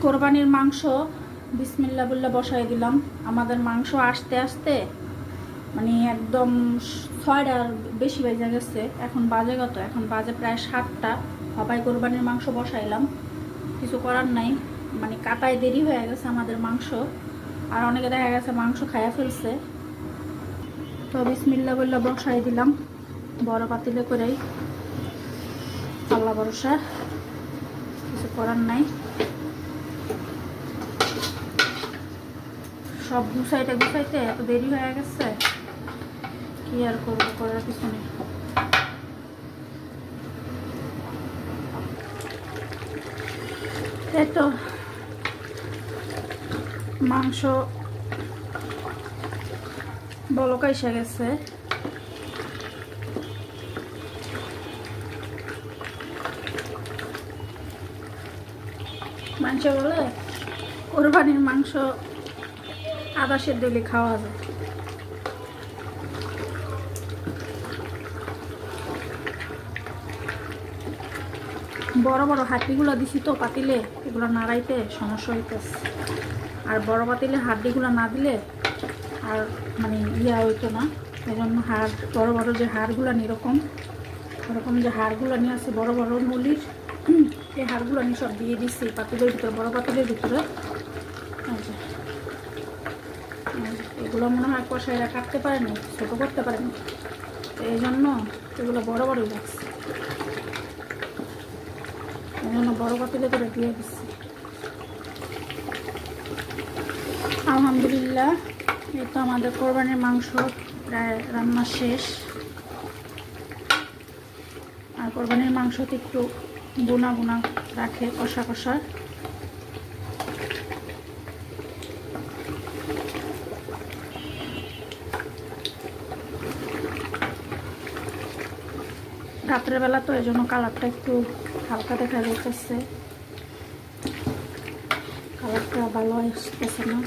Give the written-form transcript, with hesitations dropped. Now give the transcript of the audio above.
কোরবানির মাংস বিসমিল্লাহ বলে বসাই দিলাম। আমাদের মাংস আসতে আসতে মানে একদম 6টার বেশি বেজে গেছে। এখন বাজে কত? এখন বাজে প্রায় 7টা। সবাই কোরবানির মাংস বসাইলাম, কিছু করার নাই। মানে কাটায় দেরি হয়ে গেছে আমাদের মাংস, আর অনেকে দেখা গেছে মাংস খাইয়া ফেলছে। তো বিসমিল্লাহ বলে বসাই দিলাম বড় পাতিলে করেই, আল্লাহ ভরসা, কিছু করার নাই। সব গুছাইতে এত দেরি হয়ে গেছে, কি আর করবো, করার কিছু নেই। এই তো মাংস বলকা এসে গেছে। মাংস বলে কোরবানির মাংস আদা সেদ্ধ দিলে খাওয়া যায়। বড় বড় হাড্ডিগুলো দিছি তো পাতিলে, এগুলো নাড়াইতে সমস্যা হইতেছে। আর বড় পাতিলে হাড্ডিগুলো না দিলে আর মানে ইয়া হইতো না। এই জন্য হাড়, বড় বড় যে হাড়গুলো এরকম যে হাড়গুলো নিয়ে আছে বড় বড় মুলির, এই হাড়গুলো নিয়ে সব দিয়ে দিচ্ছি পাতিলের ভিতরে, বড় পাতিলের ভিতরে। এগুলো মনে হয় কষাইরা কাটতে পারেনি, ছোটো করতে পারেনি, এই জন্য এগুলো বড় বড়ই লাগছে। এই জন্য বড় পাতিলে করে দিয়ে দিচ্ছি। আলহামদুলিল্লাহ, এই তো আমাদের কোরবানির মাংস প্রায় রান্না শেষ। আর কোরবানির মাংসতে একটু বোনা বোনা রাখে, কষা কষা। রাত্রের বেলা তো এই জন্য কালারটা একটু হালকা দেখা যাচ্ছে, কালারটা ভালো আসতেছে না।